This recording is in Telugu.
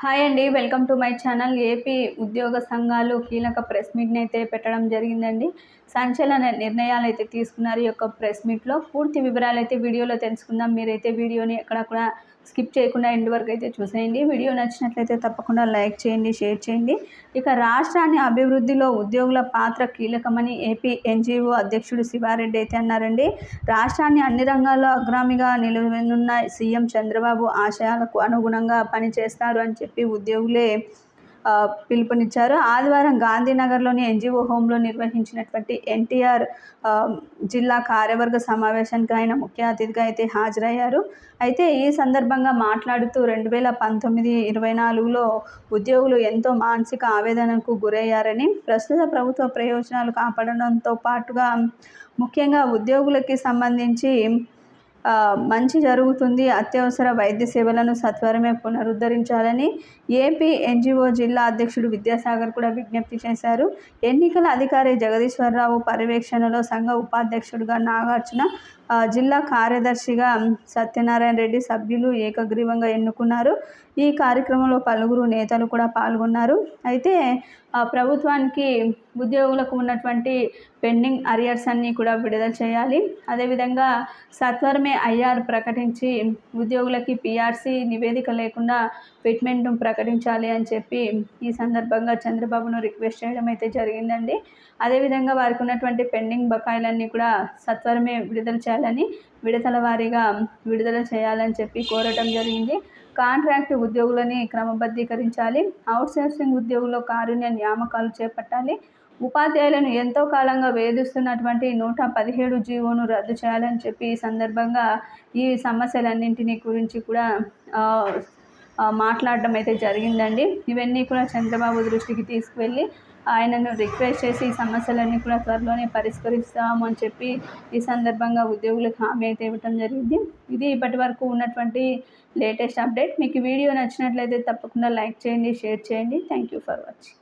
హాయ్ అండి. Welcome to my channel. AP ఉద్యోగ సంఘాలు కీలక ప్రెస్ మీట్‌ని అయితే పెట్టడం జరిగిందండి. సంచలన నిర్ణయాలైతే తీసుకున్నారు ఈ యొక్క ప్రెస్ మీట్‌లో. పూర్తి వివరాలైతే వీడియోలో తెలుసుకుందాం. మీరైతే వీడియోని ఎక్కడ కూడా స్కిప్ చేయకుండా ఎండ్ వరకు అయితే చూసేయండి. వీడియో నచ్చినట్లయితే తప్పకుండా లైక్ చేయండి, షేర్ చేయండి. ఇక రాష్ట్రాన్ని అభివృద్ధిలో ఉద్యోగుల పాత్ర కీలకమని ఏపీ ఎన్‌జీఓ అధ్యక్షుడు శివారెడ్డి అయితే అన్నారండి. రాష్ట్రాన్ని అన్ని రంగాల్లో అగ్రగామిగా నిలవనున్న సీఎం చంద్రబాబు ఆశయాలకు అనుగుణంగా పనిచేస్తారు అని చెప్పి ఉద్యోగులే పిలుపునిచ్చారు. ఆదివారం గాంధీనగర్లోని ఎన్‌జీఓ హోంలో నిర్వహించినటువంటి ఎన్టీఆర్ జిల్లా కార్యవర్గ సమావేశానికి ఆయన ముఖ్య అతిథిగా అయితే హాజరయ్యారు. అయితే ఈ సందర్భంగా మాట్లాడుతూ 2019-24లో ఉద్యోగులు ఎంతో మానసిక ఆవేదనకు గురయ్యారని, ప్రస్తుత ప్రభుత్వ ప్రయోజనాలు కాపాడడంతో పాటుగా ముఖ్యంగా ఉద్యోగులకి సంబంధించి మంచి జరుగుతుంది, అత్యవసర వైద్య సేవలను సత్వరమే పునరుద్ధరించాలని ఏపీ ఎన్‌జీఓ జిల్లా అధ్యక్షుడు విద్యాసాగర్ కూడా విజ్ఞప్తి చేశారు. ఎన్నికల అధికారి జగదీశ్వరరావు పర్యవేక్షణలో సంఘ ఉపాధ్యక్షుడిగా నాగార్జున, జిల్లా కార్యదర్శిగా సత్యనారాయణ రెడ్డి సభ్యులు ఏకగ్రీవంగా ఎన్నుకున్నారు. ఈ కార్యక్రమంలో పలువురు నేతలు కూడా పాల్గొన్నారు. అయితే ప్రభుత్వానికి ఉద్యోగులకు ఉన్నటువంటి పెండింగ్ అరియర్స్ అన్నీ కూడా విడుదల చేయాలి. అదేవిధంగా సత్వరమే ఐఆర్ ప్రకటించి ఉద్యోగులకి పీఆర్సీ నివేదిక లేకుండా ఫిట్మెంట్ను ప్రకటించాలి అని చెప్పి ఈ సందర్భంగా చంద్రబాబును రిక్వెస్ట్ చేయడం అయితే జరిగిందండి. అదేవిధంగా వారికి ఉన్నటువంటి పెండింగ్ బకాయిలన్నీ కూడా సత్వరమే విడుదల చేయాలని, విడతల వారీగా విడుదల చేయాలని చెప్పి కోరటం జరిగింది. కాంట్రాక్ట్ ఉద్యోగులని క్రమబద్ధీకరించాలి. అవుట్సోర్సింగ్ ఉద్యోగుల్లో కారుణ్య నియామకాలు చేపట్టాలి. ఉపాధ్యాయులను ఎంతో కాలంగా వేధిస్తున్నటువంటి 117 జీవోను రద్దు చేయాలని చెప్పి ఈ సందర్భంగా ఈ సమస్యలన్నింటినీ గురించి కూడా మాట్లాడడం అయితే జరిగిందండి. ఇవన్నీ కూడా చంద్రబాబు దృష్టికి తీసుకువెళ్ళి ఆయనను రిక్వెస్ట్ చేసి ఈ సమస్యలన్నీ కూడా త్వరలోనే పరిష్కరిస్తాము అని చెప్పి ఈ సందర్భంగా ఉద్యోగులకు హామీ అయితే ఇవ్వడం జరిగింది. ఇది ఇప్పటి వరకు ఉన్నటువంటి లేటెస్ట్ అప్డేట్. మీకు వీడియో నచ్చినట్లయితే తప్పకుండా లైక్ చేయండి, షేర్ చేయండి. Thank you for watching.